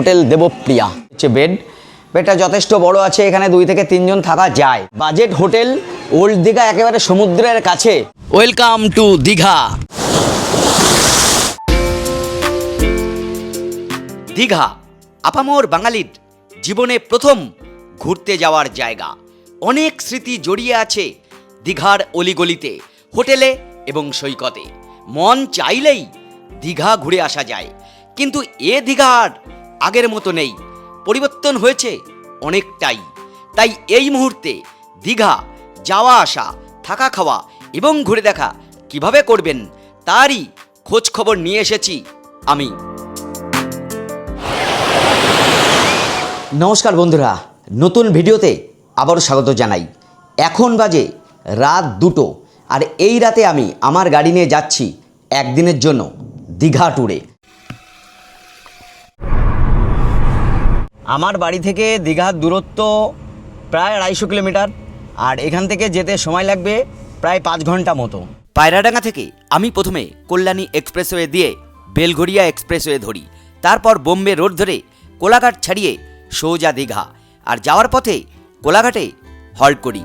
Hotel Debapriya হচ্ছে বেডটা যথেষ্ট বড় আছে, এখানে 2 থেকে 3 জন থাকা যায়। বাজেট হোটেল, ওল্ড দীঘা, একেবারে সমুদ্রের কাছে। Welcome to Digha. দীঘা আপামর বাঙালির জীবনে প্রথম ঘুরতে যাওয়ার জায়গা। অনেক স্মৃতি জড়িয়ে আছে দীঘার অলিগলিতে, হোটেলে এবং সৈকতে। মন চাইলেই দীঘা ঘুরে আসা যায়, কিন্তু দীঘা আর আগের মতো নেই, পরিবর্তন হয়েছে অনেকটাই। তাই এই মুহূর্তে দীঘা যাওয়া আসা, থাকা খাওয়া এবং ঘুরে দেখা কিভাবে করবেন তারই খোঁজ খবর নিয়ে এসেছি আমি। নমস্কার বন্ধুরা, নতুন ভিডিওতে আবারও স্বাগত জানাই। এখন বাজে রাত 2টো, আর এই রাতে আমি আমার গাড়ি নিয়ে যাচ্ছি একদিনের জন্য দীঘা ট্যুরে। আমার বাড়ি থেকে দীঘার দূরত্ব প্রায় 250 কিলোমিটার, আর এখান থেকে যেতে সময় লাগবে প্রায় 5 ঘন্টা মতো। পায়রাডাঙ্গা থেকে আমি প্রথমে কল্যাণী এক্সপ্রেসওয়ে দিয়ে বেলঘরিয়া এক্সপ্রেসওয়ে ধরি, তারপর বোম্বে রোড ধরে কোলাঘাট ছাড়িয়ে সোজা দীঘা, আর যাওয়ার পথে কোলাঘাটে হল্ট করি।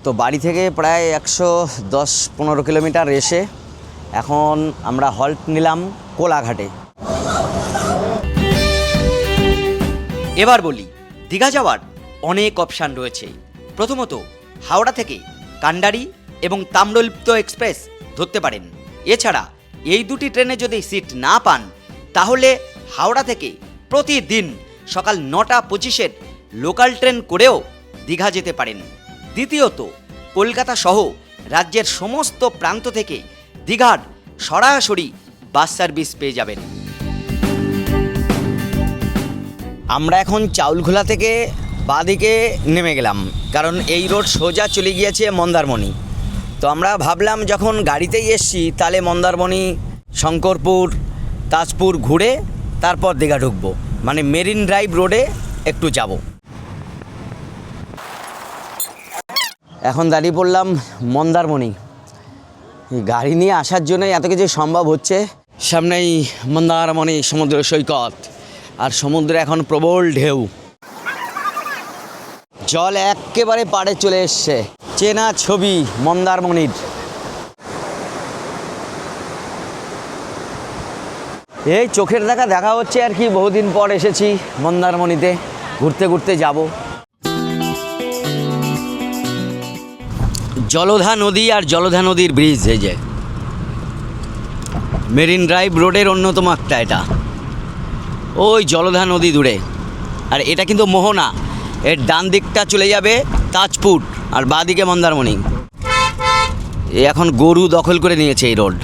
তো বাড়ি থেকে প্রায় 110-15 কিলোমিটার এসে এখন আমরা হল্ট নিলাম কোলাঘাটে। এবার বলি, দীঘা যাওয়ার অনেক অপশান রয়েছে। প্রথমত হাওড়া থেকে কান্ডারি এবং তাম্রলিপ্ত এক্সপ্রেস ধরতে পারেন। এছাড়া এই দুটি ট্রেনে যদি সিট না পান, তাহলে হাওড়া থেকে প্রতিদিন সকাল 9:25 লোকাল ট্রেন করেও দীঘা যেতে পারেন। দ্বিতীয়ত কলকাতা সহ রাজ্যের সমস্ত প্রান্ত থেকে দীঘার সরাসরি বাস সার্ভিস পেয়ে যাবেন। আমরা এখন চাউলখোলা থেকে বাঁদিকে নেমে গেলাম, কারণ এই রোড সোজা চলে গিয়েছে মন্দারমণি। তো আমরা ভাবলাম যখন গাড়িতেই এসছি, তাহলে মন্দারমণি, শঙ্করপুর, তাজপুর ঘুরে তারপর দীঘা ঢুকবো, মানে মেরিন ড্রাইভ রোডে একটু যাব। এখন দাঁড়িয়ে পড়লাম মন্দারমণি। গাড়ি নিয়ে আসার জন্য এত কিছু সম্ভব হচ্ছে। সামনেই মন্দারমণি সমুদ্র সৈকত, আর সমুদ্রে এখন প্রবল ঢেউ, জল একেবারে পাড়ে চলে এসছে। চেনা ছবি মন্দারমণির। এই চোখের দেখা হচ্ছে আর কি, বহুদিন পর এসেছি মন্দারমণিতে, ঘুরতে ঘুরতে যাব। জলধা নদী আর জলধা নদীর ব্রিজ, এই যে মেরিন ড্রাইভ রোডের অন্যতম একটা এটা। ওই জলধা নদী দূরে, আর এটা কিন্তু মোহনা। এর ডান দিকটা চলে যাবে তাজপুর, আর বাঁ দিকে মন্দারমণি। এখন গরু দখল করে নিয়েছে এই রোড।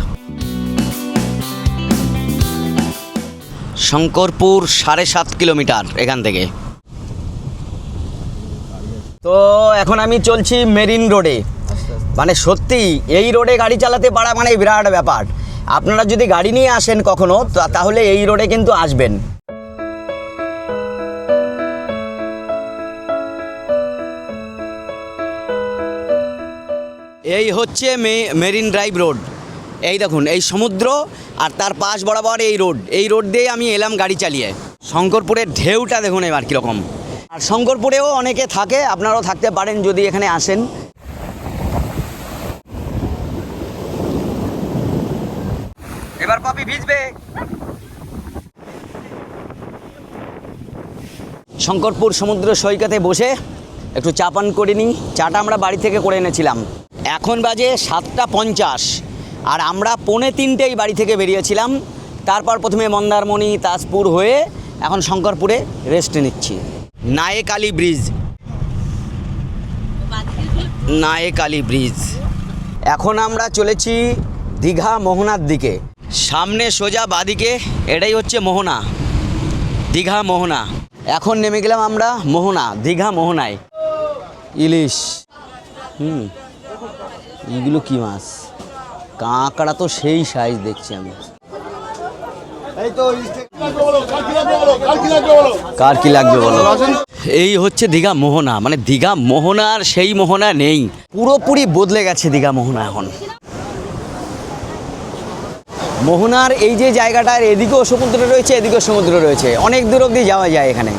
শঙ্করপুর 7.5 কিলোমিটার এখান থেকে। তো এখন আমি চলছি মেরিন রোডে। মানে সত্যি এই রোডে গাড়ি চালাতে পারা মানে বিরাট ব্যাপার। আপনারা যদি গাড়ি নিয়ে আসেন কখনো, তাহলে এই রোডে কিন্তু আসবেন। এই হচ্ছে মেরিন ড্রাইভ রোড। এই দেখুন, এই সমুদ্র আর তার পাশ বরাবর এই রোড দিয়ে আমি এলাম গাড়ি চালিয়ে। শঙ্করপুরের ঢেউটা দেখুন এবার কীরকম। আর শঙ্করপুরেও অনেকে থাকে, আপনারাও থাকতে পারেন যদি এখানে আসেন। এবার পাপি ভিজবে। শঙ্করপুর সমুদ্র সৈকতে বসে একটু চা পান করে নিই। চাটা আমরা বাড়ি থেকে করে এনেছিলাম। এখন বাজে 7:50, আর আমরা 2:45 বাড়ি থেকে বেরিয়েছিলাম। তারপর প্রথমে মন্দারমণি, তাজপুর হয়ে এখন শঙ্করপুরে রেস্ট নিচ্ছি। নায়েকালী ব্রিজ। এখন আমরা চলেছি দীঘা মোহনার দিকে। সামনে সোজা বাদিকে এটাই হচ্ছে মোহনা, দীঘা মোহনা। এখন নেমে গেলাম আমরা দীঘা মোহনায়। ইলিশ, এইগুলো কি মাছ? কাঁকড়া তো সেই সাইজ দেখছি আমি। কার কি লাগবে বলো? এই হচ্ছে দীঘা মোহনা। মানে দীঘা মোহনার সেই মোহনা নেই, পুরোপুরি বদলে গেছে দীঘা মোহনা এখন। মোহনার এই যে জায়গাটার এদিকেও সমুদ্র রয়েছে, এদিকেও সমুদ্র রয়েছে, অনেক দূর অবধি যাওয়া যায় এখানে।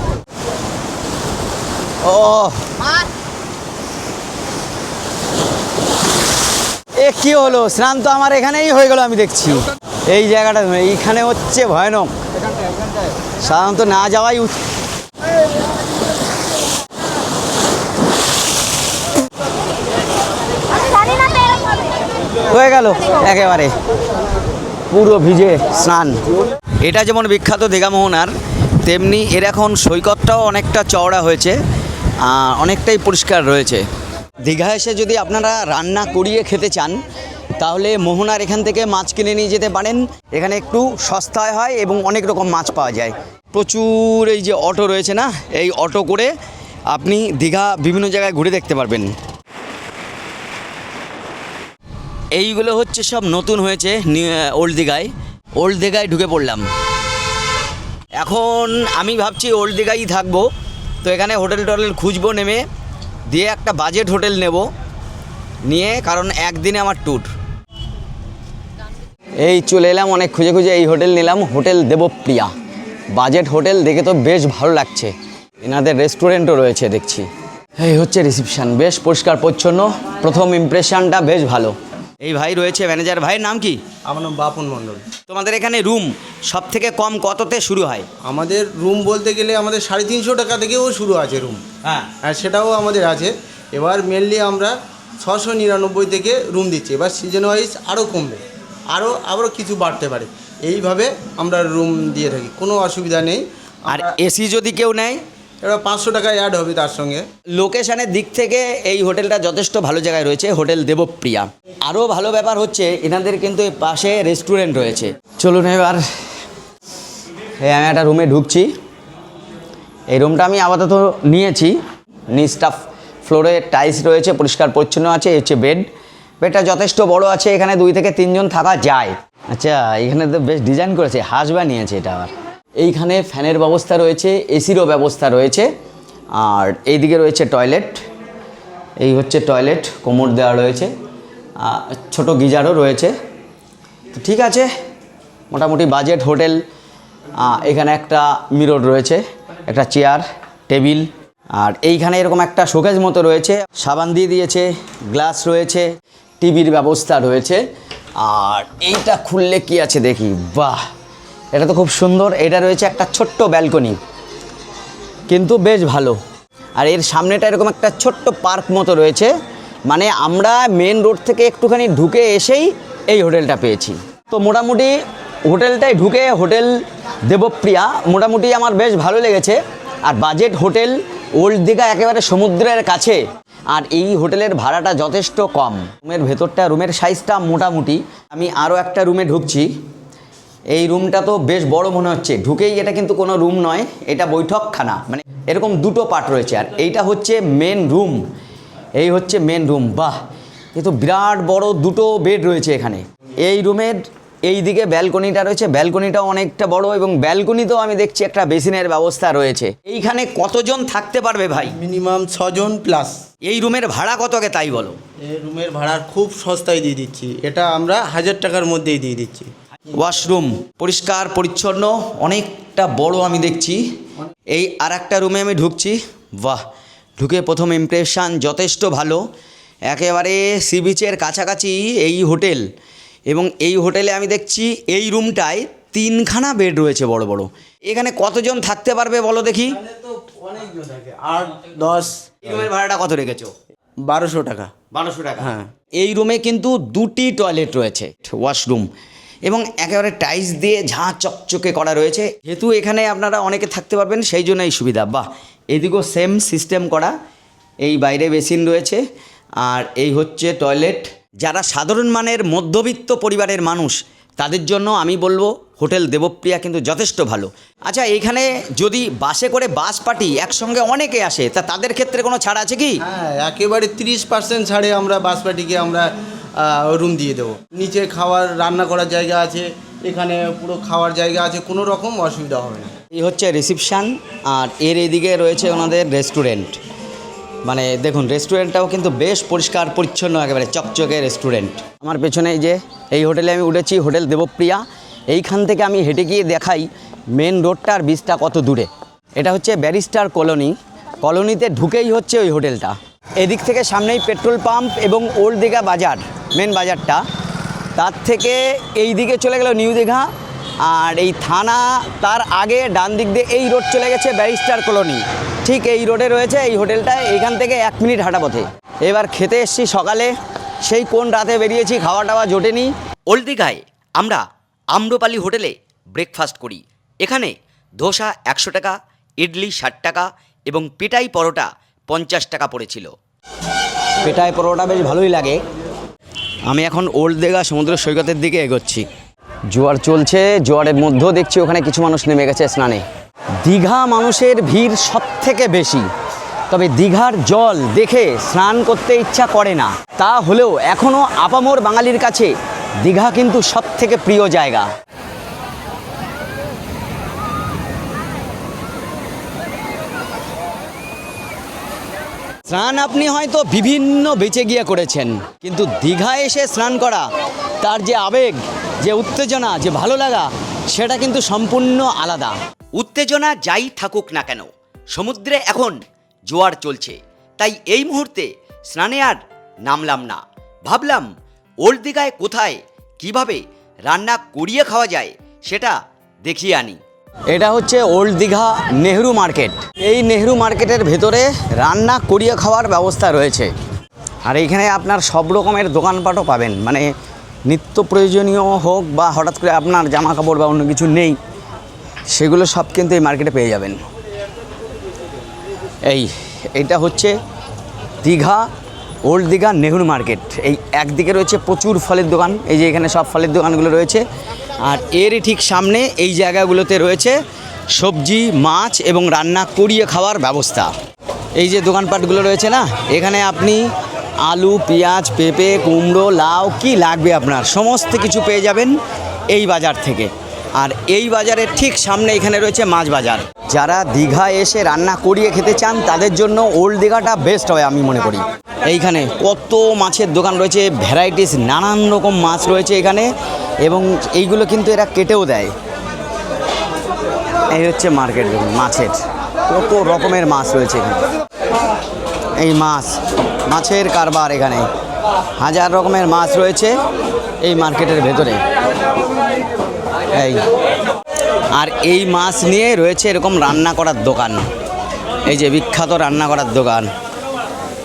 ও এ কি হলো, স্নান তো আমার এখানেই হয়ে গেল আমি দেখছি। এই জায়গাটা এইখানে হচ্ছে ভয়ানক, সাধারণত না যাওয়াই হয়ে গেল একেবারে পুরো ভিজে স্নান। এটা যেমন বিখ্যাত দীঘা মোহনার, তেমনি এর এখন সৈকতটাও অনেকটা চওড়া হয়েছে, অনেকটাই পরিষ্কার রয়েছে। দীঘা এসে যদি আপনারা রান্না করিয়ে খেতে চান তাহলে মোহনার এখান থেকে মাছ কিনে নিয়ে যেতে পারেন। এখানে একটু সস্তায় হয় এবং অনেক রকম মাছ পাওয়া যায়। প্রচুর এই যে অটো রয়েছে না, এই অটো করে আপনি দীঘা বিভিন্ন জায়গায় ঘুরে দেখতে পারবেন। এইগুলো হচ্ছে সব নতুন হয়েছে ওল্ড দীঘায় ঢুকে পড়লাম। এখন আমি ভাবছি ওল্ড দীঘায় থাকবো, তো এখানে হোটেল খুঁজবো, নেমে দিয়ে একটা বাজেট হোটেল নেব নিয়ে, কারণ একদিনে আমার ট্যুর। এই চলে এলাম অনেক খুঁজে খুঁজে, এই হোটেল নিলাম, হোটেল দেবপ্রিয়া। বাজেট হোটেল, দেখে তো বেশ ভালো লাগছে। এনাদের রেস্টুরেন্টও রয়েছে দেখছি। এই হচ্ছে রিসেপশন, বেশ পরিষ্কার পরিচ্ছন্ন, প্রথম ইমপ্রেশনটা বেশ ভালো। এই ভাই রয়েছে ম্যানেজার, ভাইয়ের নাম কি? আমার নাম বাপন মণ্ডল। তোমাদের এখানে রুম সব থেকে কম কততে শুরু হয়? আমাদের রুম বলতে গেলে আমাদের 350 টাকা থেকেও শুরু আছে রুম। হ্যাঁ, আর সেটাও আমাদের আছে। এবার মেনলি আমরা 699 থেকে রুম দিচ্ছি। এবার সিজন ওয়াইজ আরও কমবে, আবারও কিছু বাড়তে পারে, এইভাবে আমরা রুম দিয়ে থাকি, কোনো অসুবিধা নেই। আর এসি যদি কেউ নেয় এবার 500 টাকা অ্যাড হবে তার সঙ্গে। লোকেশানের দিক থেকে এই হোটেলটা যথেষ্ট ভালো জায়গায় রয়েছে, হোটেল দেবপ্রিয়া। আরও ভালো ব্যাপার হচ্ছে এনাদের কিন্তু পাশে রেস্টুরেন্ট রয়েছে। চলুন এবার আমি একটা রুমে ঢুকছি। এই রুমটা আমি আপাতত নিয়েছি, নিচটা ফ্লোরে টাইলস রয়েছে, পরিষ্কার পরিচ্ছন্ন আছে। এই হচ্ছে বেডটা যথেষ্ট বড় আছে, এখানে 2 থেকে 3 জন থাকা যায়। আচ্ছা, এখানে তো বেশ ডিজাইন করেছে, হাঁস বানিয়েছে এটা। আবার এইখানে ফ্যানের ব্যবস্থা রয়েছে, এসিরও ব্যবস্থা রয়েছে, আর এইদিকে রয়েছে টয়লেট। এই হচ্ছে টয়লেট, কোমর দেওয়া রয়েছে, ছোট গিজারও রয়েছে। তো ঠিক আছে, মোটামুটি বাজেট হোটেল। এখানে একটা মিরর রয়েছে, একটা চেয়ার টেবিল, আর এইখানে এরকম একটা শোকেস মতো রয়েছে, সাবান দিয়ে দিয়েছে, গ্লাস রয়েছে, টিভির ব্যবস্থা রয়েছে। আর এইটা খুললে কি আছে দেখি, বাহ, এটা তো খুব সুন্দর। এটা রয়েছে একটা ছোট্ট ব্যালকনি, কিন্তু বেশ ভালো। আর এর সামনেটা এরকম একটা ছোট্ট পার্ক মতো রয়েছে, মানে আমরা মেন রোড থেকে একটুখানি ঢুকে এসেই এই হোটেলটা পেয়েছি। তো মোটামুটি হোটেলটায় ঢুকে, হোটেল দেবপ্রিয়া মোটামুটি আমার বেশ ভালো লেগেছে। আর বাজেট হোটেল, ওল্ড দীঘা একেবারে সমুদ্রের কাছে, আর এই হোটেলের ভাড়াটা যথেষ্ট কম। রুমের ভেতরটা, রুমের সাইজটা মোটামুটি। আমি আরও একটা রুমে ঢুকছি। এই রুমটা তো বেশ বড় মনে হচ্ছে, ঢুকেই এটা কিন্তু কোনো রুম নয়, এটা বৈঠকখানা, মানে এরকম দুটো পার্ট রয়েছে। আর এইটা হচ্ছে মেন রুম, এই হচ্ছে মেন রুম। বাহ, এ তো বিরাট বড়, দুটো বেড রয়েছে এখানে। এই রুমের এই দিকে ব্যালকনিটা রয়েছে, ব্যালকনিটাও অনেকটা বড়, এবং ব্যালকনিতেও আমি দেখছি একটা বেসিনের ব্যবস্থা রয়েছে। এইখানে কতজন থাকতে পারবে ভাই? মিনিমাম 6 জন প্লাস। এই রুমের ভাড়া কতকে তাই বলো? এই রুমের ভাড়া খুব সস্তায় দিয়ে দিচ্ছি, এটা আমরা 1000 টাকার মধ্যেই দিয়ে দিচ্ছি। ওয়াশরুম পরিষ্কার পরিচ্ছন্ন, অনেকটা বড় আমি দেখছি। এই আর একটা রুমে আমি ঢুকছি। বাহ, ঢুকে প্রথম ইমপ্রেশন যথেষ্ট ভালো, একেবারে সি বিচের কাছাকাছি এই হোটেল। এবং এই হোটেলে আমি দেখছি এই রুমটায় 3খানা বেড রয়েছে বড় বড়। এখানে কতজন থাকতে পারবে বলো দেখি? অনেকজন থাকে, 8, 10। এই রুমের ভাড়াটা কত রেখেছো? 1200 টাকা। 1200 টাকা। হ্যাঁ। এই রুমে কিন্তু 2টি টয়লেট রয়েছে, ওয়াশরুম, এবং একেবারে টাইলস দিয়ে ঝাঁ চকচকে করা রয়েছে। যেহেতু এখানে আপনারা অনেকে থাকতে পারবেন, সেই জন্য এই সুবিধা। বাহ, এদিকেও সেম সিস্টেম করা, এই বাইরে বেসিন রয়েছে, আর এই হচ্ছে টয়লেট। যারা সাধারণ মানের মধ্যবিত্ত পরিবারের মানুষ, তাদের জন্য আমি বলবো হোটেল দেবপ্রিয়া কিন্তু যথেষ্ট ভালো। আচ্ছা, এইখানে যদি বাসে করে বাস পার্টি একসঙ্গে অনেকে আসে, তা তাদের ক্ষেত্রে কোনো ছাড় আছে কি? হ্যাঁ, একেবারে 30% ছাড়ে আমরা বাস পার্টিকে আমরা রুম দিয়ে দেবো। নিচে খাওয়ার, রান্না করার জায়গা আছে, এখানে পুরো খাওয়ার জায়গা আছে, কোনো রকম অসুবিধা হবে না। এই হচ্ছে রিসেপশান, আর এর এদিকে রয়েছে ওনাদের রেস্টুরেন্ট। মানে দেখুন রেস্টুরেন্টটাও কিন্তু বেশ পরিষ্কার পরিচ্ছন্ন, একেবারে চকচকে রেস্টুরেন্ট। আমার পেছনে এই যে এই হোটেলে আমি উঠেছি, হোটেল দেবপ্রিয়া। এইখান থেকে আমি হেঁটে গিয়ে দেখাই মেন রোডটা আর বীজটা কত দূরে। এটা হচ্ছে ব্যারিস্টার কলোনি, কলোনিতে ঢুকেই হচ্ছে ওই হোটেলটা। এদিক থেকে সামনেই পেট্রোল পাম্প এবং ওল্ড দীঘা বাজার, মেন বাজারটা। তার থেকে এই দিকে চলে গেল নিউ দীঘা, আর এই থানা তার আগে ডান দিক দিয়ে এই রোড চলে গেছে ব্যারিস্টার কলোনি। ঠিক এই রোডে রয়েছে এই হোটেলটা, এইখান থেকে 1 মিনিট হাঁটা পথে। এবার খেতে এসছি সকালে, সেই কোন রাতে বেরিয়েছি, খাওয়া টাওয়া জোটেনি। ওল্ড দীঘায় আমরা আম্রপালি হোটেলে ব্রেকফাস্ট করি। এখানে ধোসা 100 টাকা, ইডলি 60 টাকা এবং পেটাই পরোটা 50 টাকা পড়েছিল। পেটায় পরোটা বেশ ভালোই লাগে। আমি এখন ওল্ড দীঘা সমুদ্র সৈকতের দিকে এগোচ্ছি। জোয়ার চলছে, জোয়ারের মধ্যেও দেখছি ওখানে কিছু মানুষ নেমে গেছে স্নানে। দীঘা মানুষের ভিড় সব থেকে বেশি, তবে দীঘার জল দেখে স্নান করতে ইচ্ছা করে না। তা হলেও এখনও আপামর বাঙালির কাছে দীঘা কিন্তু সব থেকে প্রিয় জায়গা। স্নান আপনি হয়তো বিভিন্ন বেঁচে গিয়ে করেছেন, কিন্তু দীঘায় এসে স্নান করা, তার যে আবেগ, যে উত্তেজনা, যে ভালো লাগা, সেটা কিন্তু সম্পূর্ণ আলাদা। উত্তেজনা যাই থাকুক না কেন, সমুদ্রে এখন জোয়ার চলছে, তাই এই মুহূর্তে স্নানে আর নামলাম না। ভাবলাম ওল্ড দীঘায় কোথায় কিভাবে রান্না করিয়ে খাওয়া যায় সেটা দেখিয়ে আনি। এটা হচ্ছে ওল্ড দীঘা নেহরু মার্কেট। এই নেহরু মার্কেটের ভেতরে রান্না করিয়ে খাওয়ার ব্যবস্থা রয়েছে, আর এইখানে আপনার সব রকমের দোকানপাটও পাবেন। মানে নিত্য প্রয়োজনীয় হোক বা হঠাৎ করে আপনার জামা কাপড় বা অন্য কিছু নেই, সেগুলো সব কিন্তু এই মার্কেটে পেয়ে যাবেন। এইটা হচ্ছে দীঘা ওল্ড দীঘা নেহরু মার্কেট। এই একদিকে রয়েছে প্রচুর ফলের দোকান, এই যে এখানে সব ফলের দোকানগুলো রয়েছে, আর এরই ঠিক সামনে এই জায়গাগুলোতে রয়েছে সবজি, মাছ এবং রান্না করিয়ে খাওয়ার ব্যবস্থা। এই যে দোকানপাটগুলো রয়েছে না, এখানে আপনি আলু, পেঁয়াজ, পেঁপে, কুমড়ো, লাউ কি লাগবে আপনার সমস্ত কিছু পেয়ে যাবেন এই বাজার থেকে। আর এই বাজারের ঠিক সামনে এখানে রয়েছে মাছ বাজার। যারা দীঘা এসে রান্না করিয়ে খেতে চান তাদের জন্য ওল্ড দীঘাটা বেস্ট হয় আমি মনে করি। এইখানে কত মাছের দোকান রয়েছে, ভ্যারাইটিস নানান রকম মাছ রয়েছে এখানে, এবং এইগুলো কিন্তু এরা কেটেও দেয়। এই হচ্ছে মার্কেট, দেখুন মাছের কত রকমের মাছ রয়েছে এখানে। এই মাছের কারবার, এখানে হাজার রকমের মাছ রয়েছে এই মার্কেটের ভেতরে। আর এই মাছ নিয়ে রয়েছে এরকম রান্না করার দোকান, এই যে বিখ্যাত রান্না করার দোকান।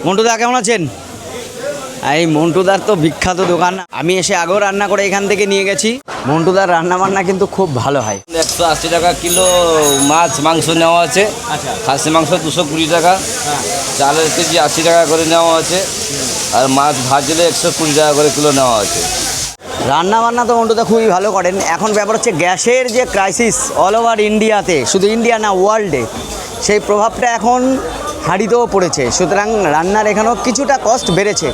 মন্টুদা কেমন আছেন? এই মন্টুদার তো বিখ্যাত দোকান, আমি এসে আগেও রান্না করে এখান থেকে নিয়ে গেছি। মন্টুদার রান্না বান্না কিন্তু খুব ভালো হয়। 180 টাকা কিলো মাংস নেওয়া আছে। আচ্ছা, খাসি মাংস 220 টাকা, হ্যাঁ, চালের কেজি 80 টাকা করে নেওয়া আছে, আর মাছ ভাজলে 120 টাকা করে কিলো নেওয়া আছে। রান্না বান্না তো মন্টুদা খুবই ভালো করেন। এখন ব্যাপার হচ্ছে গ্যাসের যে ক্রাইসিস অল ওভার ইন্ডিয়াতে, শুধু ইন্ডিয়া না ওয়ার্ল্ডে, সেই প্রভাবটা এখন হাঁড়িতেও পড়েছে। সুতরাং রান্নার এখানেও কিছুটা কস্ট বেড়েছে।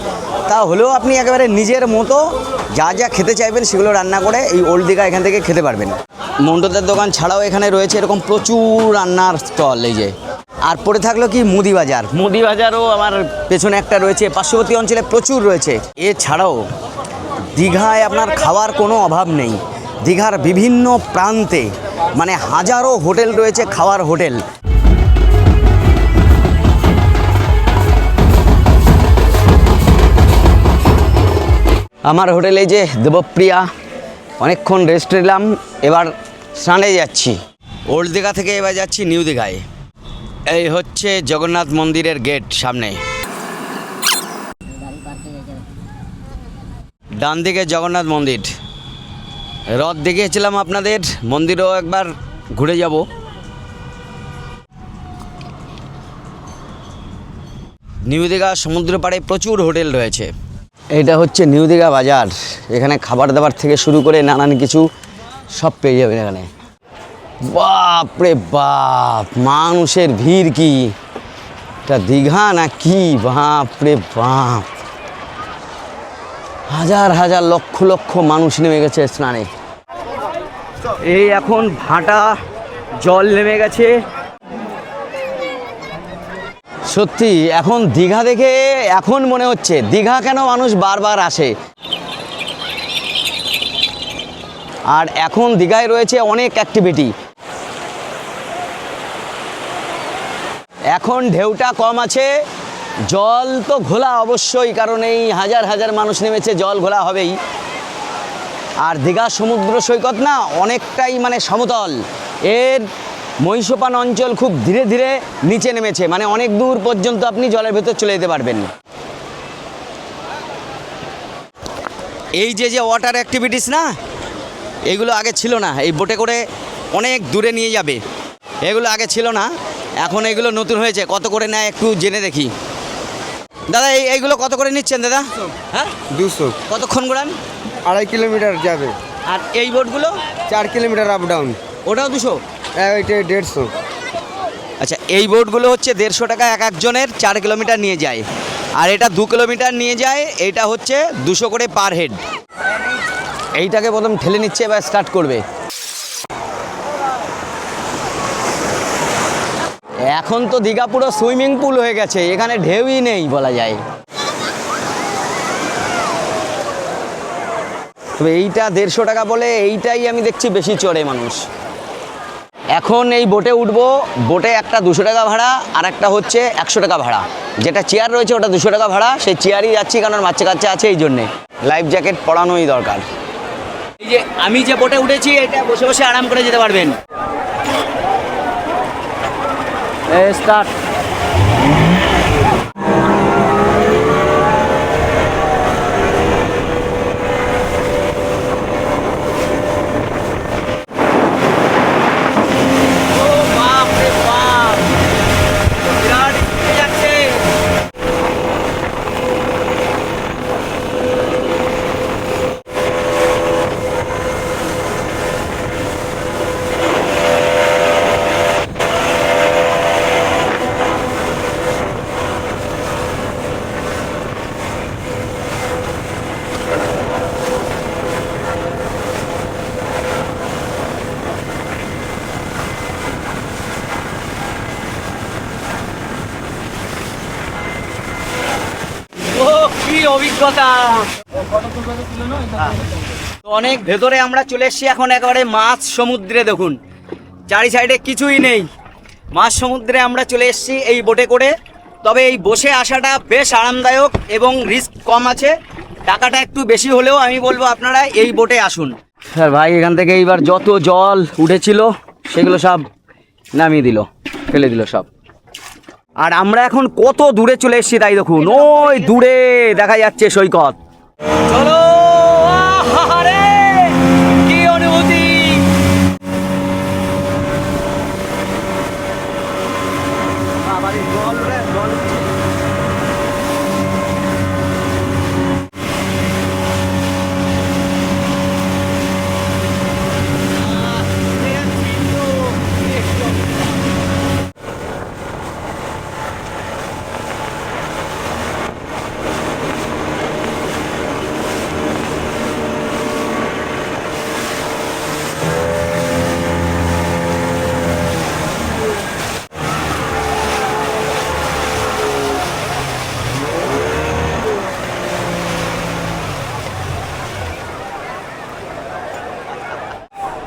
তা হলেও আপনি একেবারে নিজের মতো যা যা খেতে চাইবেন সেগুলো রান্না করে এই ওল্ড দীঘা এখান থেকে খেতে পারবেন। মন্টুদার দোকান ছাড়াও এখানে রয়েছে এরকম প্রচুর রান্নার স্টল। এই যে আর পড়ে থাকলো কি মুদি বাজার। মুদি বাজারও আমার পেছনে একটা রয়েছে, পার্শ্ববর্তী অঞ্চলে প্রচুর রয়েছে। এছাড়াও দীঘায় আপনার খাওয়ার কোনো অভাব নেই। দীঘার বিভিন্ন প্রান্তে মানে হাজারো হোটেল রয়েছে, খাওয়ার হোটেল। আমার হোটেলে যে দেবপ্রিয়া, অনেকক্ষণ রেস্ট নিলাম, এবার স্নানে যাচ্ছি। ওল্ড দীঘা থেকে এবার যাচ্ছি নিউ দীঘায়। এই হচ্ছে জগন্নাথ মন্দিরের গেট সামনে, ডান দিকে জগন্নাথ মন্দির। রথ দেখিয়েছিলাম আপনাদের, মন্দিরও একবার ঘুরে যাব। নিউ দীঘা সমুদ্র পাড়ে প্রচুর হোটেল রয়েছে। এটা হচ্ছে নিউ দীঘা বাজার, এখানে খাবার দাবার থেকে শুরু করে নানান কিছু সব পেয়ে যাবেন এখানে। বাপ রে বাপ, মানুষের ভিড় কি! এটা দীঘা না কি? বাপ রে বাপ, হাজার হাজার লক্ষ লক্ষ মানুষ নেমে গেছে স্নানে। এই এখন ভাটা জল নেমে গেছে, সত্যি এখন দীঘা দেখে এখন মনে হচ্ছে দীঘা কেন মানুষ বারবার আসে। আর এখন দীঘায় রয়েছে অনেক অ্যাক্টিভিটি। এখন ঢেউটা কম আছে, জল তো ঘোলা অবশ্যই, কারণ এই হাজার হাজার মানুষ নেমেছে, জল ঘোলা হবেই। আর দীঘা সমুদ্র সৈকত না অনেকটাই মানে সমতল, এর মহিষপান অঞ্চল খুব ধীরে ধীরে নিচে নেমেছে, মানে অনেক দূর পর্যন্ত আপনি জলের ভেতর চলে যেতে পারবেন। এই যে যে ওয়াটার অ্যাক্টিভিটিস না, এইগুলো আগে ছিল না। এই বোটে করে অনেক দূরে নিয়ে যাবে, এগুলো আগে ছিল না, এখন এগুলো নতুন হয়েছে। কত করে নেয় একটু জেনে দেখি। দাদা এইগুলো কত করে নিচ্ছেন দাদা? হ্যাঁ 200, কতক্ষণ ঘোরান? 2.5 কিলোমিটার যাবে, আর এই বোটগুলো? 4 কিলোমিটার আপ ডাউন, ওটাও 200? এটা 150। আচ্ছা, এই বোটগুলো হচ্ছে 150 টাকা এক একজনের, 4 কিলোমিটার নিয়ে যায়। আর এটা 2 কিলোমিটার নিয়ে যায়, এইটা হচ্ছে 200 করে পার হেড। এইটাকে প্রথম ঠেলে নিচ্ছে, এবার স্টার্ট করবে। এখন তো দীঘা পুরো সুইমিং পুল হয়ে গেছে, এখানে ঢেউই নেই বলা যায়। তবে এইটা 150 টাকা বলে এইটাই আমি দেখছি বেশি চড়ে মানুষ। এখন এই বোটে উঠবো, বোটে একটা 200 টাকা ভাড়া, আর একটা হচ্ছে 100 টাকা ভাড়া। যেটা চেয়ার রয়েছে ওটা 200 টাকা ভাড়া, সেই চেয়ারই যাচ্ছি কারণ বাচ্চা কাচ্চা আছে এই জন্যে। লাইফ জ্যাকেট পরানোই দরকার। এই যে আমি যে বোটে উঠেছি, এটা বসে বসে আরাম করে যেতে পারবেন। স্টার্ট। কি অভিজ্ঞতা! তো অনেক ভেতরে আমরা চলে এসেছি এখন, একেবারে মাছ সমুদ্রে। দেখুন চারি সাইডে কিছুই নেই, মাছ সমুদ্রে আমরা চলে এসেছি এই বোটে করে। তবে এই বসে আসাটা বেশ আরামদায়ক এবং রিস্ক কম আছে। টাকাটা একটু বেশি হলেও আমি বলবো আপনারা এই বোটে আসুন। স্যার ভাই এখান থেকে এইবার যত জল উঠেছিল সেগুলো সব নামিয়ে দিল, ফেলে দিল সব। আর আমরা এখন কত দূরে চলে এসেছি তাই দেখুন, ওই দূরে দেখা যাচ্ছে সৈকত। চলো, আহারে কি অনুভূতি! বাবারে জল রে জল।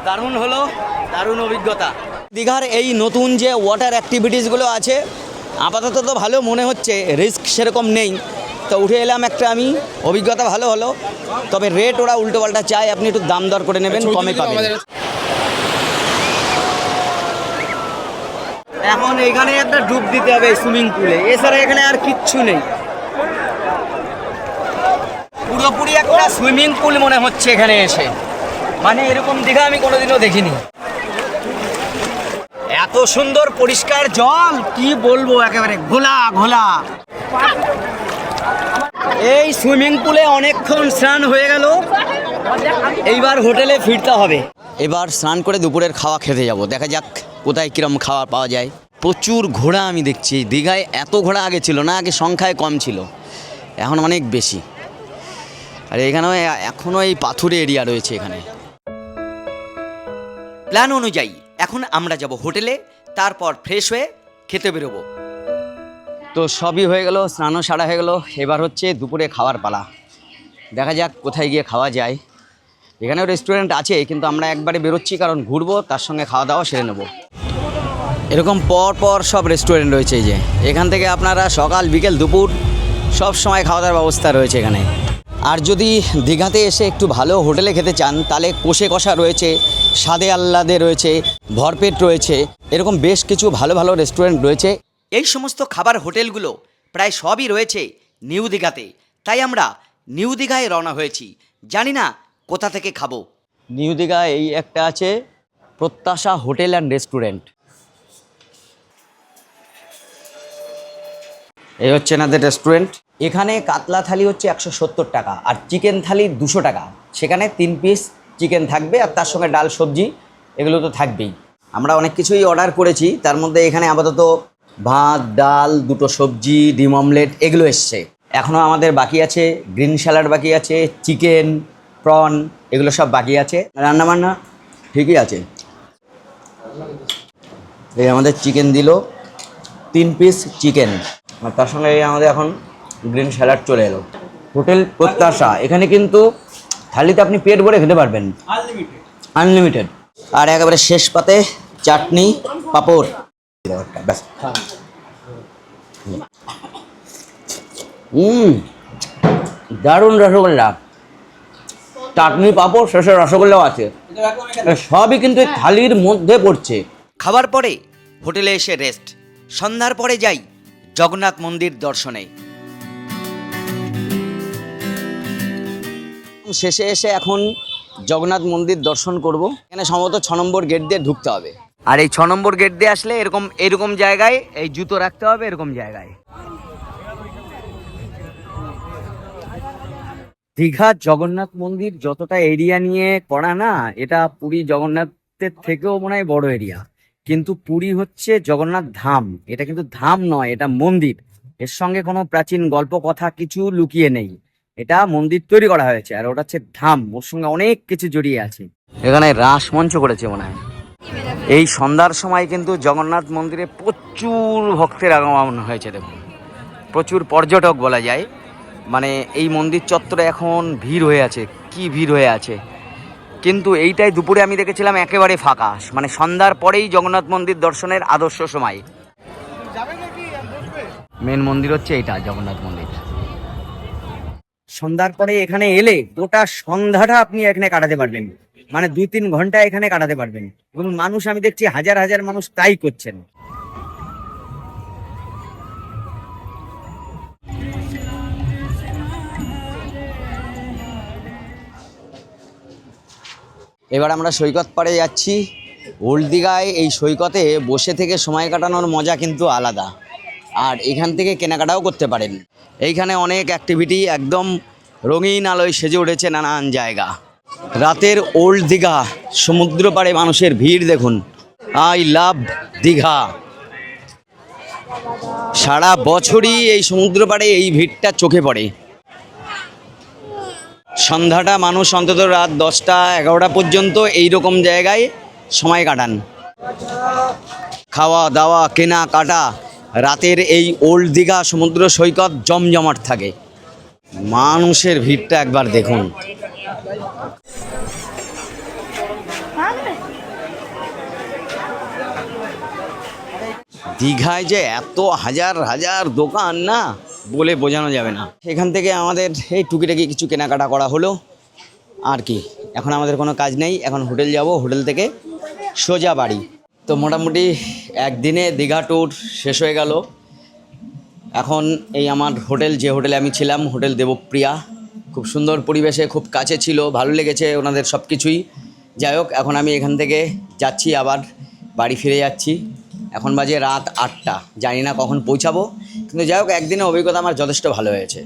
দারুণ হলো, দারুণ অভিজ্ঞতা। দীঘার এই নতুন যে ওয়াটার অ্যাক্টিভিটিসগুলো আছে আপাতত তো ভালো মনে হচ্ছে, রিস্ক সেরকম নেই। তো উঠে এলাম একটা আমি, অভিজ্ঞতা ভালো হলো। তবে রেট ওরা উল্টোপাল্টা চায়, আপনি একটু দাম দর করে নেবেন, কমে পাবেন। এখন এখানে একটা ডুব দিতে হবে সুইমিং পুলে, এছাড়া এখানে আর কিচ্ছু নেই। পুরোপুরি একটা সুইমিং পুল মনে হচ্ছে এখানে এসে, মানে এরকম দীঘা আমি কোনোদিনও দেখিনি। এত সুন্দর পরিষ্কার জল, কি বলবো, একেবারে ঘোলা ঘোলা। এই সুইমিং পুলে অনেকক্ষণ স্নান হয়ে গেল, এইবার হোটেলে ফিরতে হবে। এবার স্নান করে দুপুরের খাওয়া খেতে যাব, দেখা যাক কোথায় কিরম খাওয়া পাওয়া যায়। প্রচুর ঘোড়া আমি দেখছি, দীঘায় এত ঘোড়া আগে ছিল না, আগে সংখ্যায় কম ছিল, এখন অনেক বেশি। আর এখানেও এখনও এই পাথুরে এরিয়া রয়েছে এখানে। প্ল্যান অনুযায়ী এখন আমরা যাব হোটেলে, তারপর ফ্রেশ হয়ে খেতে বেরোবো। তো সবই হয়ে গেল, স্নানও সারা হয়ে গেল, এবার হচ্ছে দুপুরে খাওয়ার পালা। দেখা যাক কোথায় গিয়ে খাওয়া যায়। এখানেও রেস্টুরেন্ট আছে, কিন্তু আমরা একবারে বেরোচ্ছি কারণ ঘুরবো, তার সঙ্গে খাওয়া দাওয়া সেরে নেবো। এরকম পর পর সব রেস্টুরেন্ট রয়েছে, এই যে এখান থেকে আপনারা সকাল বিকেল দুপুর সব সময় খাওয়া দাওয়ার ব্যবস্থা রয়েছে এখানে। আর যদি দীঘাতে এসে একটু ভালো হোটেলে খেতে চান, তাহলে কোষে কষা রয়েছে, স্বাদে আহ্লাদে রয়েছে, ভরপেট রয়েছে, এরকম বেশ কিছু ভালো ভালো রেস্টুরেন্ট রয়েছে। এই সমস্ত খাবার হোটেলগুলো প্রায় সবই রয়েছে নিউ দীঘাতে, তাই আমরা নিউ দীঘায় রওনা হয়েছি। জানি না কোথা থেকে খাবো। নিউ দীঘা এই একটা আছে প্রত্যাশা হোটেল অ্যান্ড রেস্টুরেন্ট। এই হচ্ছে এনাদের রেস্টুরেন্ট। এখানে কাতলা থালি হচ্ছে 170 টাকা আর চিকেন থালি 200 টাকা। সেখানে 3 পিস চিকেন থাকবে আর তার সঙ্গে ডাল সবজি এগুলো তো থাকবেই। আমরা অনেক কিছুই অর্ডার করেছি, তার মধ্যে এখানে আপাতত ভাত, ডাল, 2টো সবজি, ডিম অমলেট এগুলো এসছে। এখনও আমাদের বাকি আছে গ্রিন স্যালাড বাকি আছে, চিকেন, প্রন এগুলো সব বাকি আছে। রান্নাবান্না ঠিকই আছে। এই আমাদের চিকেন দিল 3 পিস চিকেন, আর তার সঙ্গে এই আমাদের এখন গ্রিন স্যালাড চলে এলো। হোটেল প্রত্যাশা, এখানে কিন্তু থালিতে আপনি পেট ভরে খেতে পারবেন, আনলিমিটেড। আর একেবারে শেষ পাতে চাটনি, পাঁপড়, ব্যাস। দারুণ রসগোল্লা, চাটনি, পাঁপড়, শেষে রসগোল্লাও আছে। সবই কিন্তু এই থালির মধ্যে পড়ছে। খাবার পরে হোটেলে এসে রেস্ট। সন্ধ্যার পরে যাই জগন্নাথ মন্দির দর্শনে। শেষে এসে এখন জগন্নাথ মন্দির দর্শন করব। এখানে সম্ভবত 6 নম্বর গেট দিয়ে ঢুকতে হবে। আর এই 6 নম্বর গেট দিয়ে আসলে এরকম জায়গায় এই জুতো রাখতে হবে, এরকম জায়গায়। দীঘার জগন্নাথ মন্দির যতটা এরিয়া নিয়ে করা না, এটা পুরী জগন্নাথের থেকেও মনে হয় বড় এরিয়া। কিন্তু পুরী হচ্ছে জগন্নাথ ধাম, এটা কিন্তু ধাম নয়, এটা মন্দির। এর সঙ্গে কোনো প্রাচীন গল্প কথা কিছু লুকিয়ে নেই, এটা মন্দির তৈরি করা হয়েছে। আর ওটা হচ্ছে ধাম, ওর সঙ্গে অনেক কিছু জড়িয়ে আছে। এখানে রাস মঞ্চ করেছে মনে হয়। এই সন্ধ্যার সময় কিন্তু জগন্নাথ মন্দিরে প্রচুর ভক্তের আগমন হয়েছে। দেখুন, প্রচুর পর্যটক বলা যায়। মানে এই মন্দির চত্বরে এখন ভিড় হয়ে আছে, কি ভিড় হয়ে আছে। কিন্তু এইটাই দুপুরে আমি দেখেছিলাম একেবারে ফাঁকা, মানে সন্ধ্যার পরেই জগন্নাথ মন্দির দর্শনের আদর্শ সময়। মেন মন্দির হচ্ছে এইটা জগন্নাথ মন্দির। সন্ধ্যার পরে এখানে এলে গোটা সন্ধ্যাটা আপনি এখানে কাটাতে পারবেন, মানে 2-3 ঘন্টা এখানে কাটাতে পারবেন। এবং মানুষ আমি দেখছি হাজার হাজার মানুষ তাই করছেন। এবার আমরা সৈকত পাড়ে যাচ্ছি। ওল্ড দীঘায় এই সৈকতে বসে থেকে সময় কাটানোর মজা কিন্তু আলাদা। আর এখান থেকে কেনাকাটাও করতে পারেন। এইখানে অনেক অ্যাক্টিভিটি, একদম রঙিন আলোয় সেজে উঠেছে নানান জায়গা। রাতের ওল্ড দীঘা, সমুদ্র পাড়ে মানুষের ভিড় দেখুন। I love Digha. সারা বছরই এই সমুদ্র পাড়ে এই ভিড়টা চোখে পড়ে। সন্ধ্যাটা মানুষ অন্তত রাত 10টা-11টা পর্যন্ত এই রকম জায়গায় সময় কাটান। খাওয়া দাওয়া, কেনাকাটা, রাতের এই ওল্ড দীঘা সমুদ্র সৈকত জমজমাট থাকে। মানুষের ভিড়টা একবার দেখুন। দীঘায় যে এত হাজার হাজার দোকান না, বলে বোঝানো যাবে না। এখান থেকে আমাদের এই টুকিটাকি কিছু কেনাকাটা করা হলো। আর কি, এখন আমাদের কোনো কাজ নেই, এখন হোটেল যাব, হোটেল থেকে সোজা বাড়ি। তো মোটামুটি একদিনে দীঘা ট্যুর শেষ হয়ে গেল। এখন এই আমার হোটেল, যে হোটেলে আমি ছিলাম, হোটেল দেবপ্রিয়া, খুব সুন্দর পরিবেশে, খুব কাছে ছিল, ভালো লেগেছে ওনাদের সব কিছুই। যাই হোক, এখন আমি এখান থেকে যাচ্ছি, আবার বাড়ি ফিরে যাচ্ছি। এখন বাজে রাত 8টা, জানি না কখন পৌঁছাবো, কিন্তু যাই হোক একদিনের অভিজ্ঞতা আমার যথেষ্ট ভালো হয়েছে।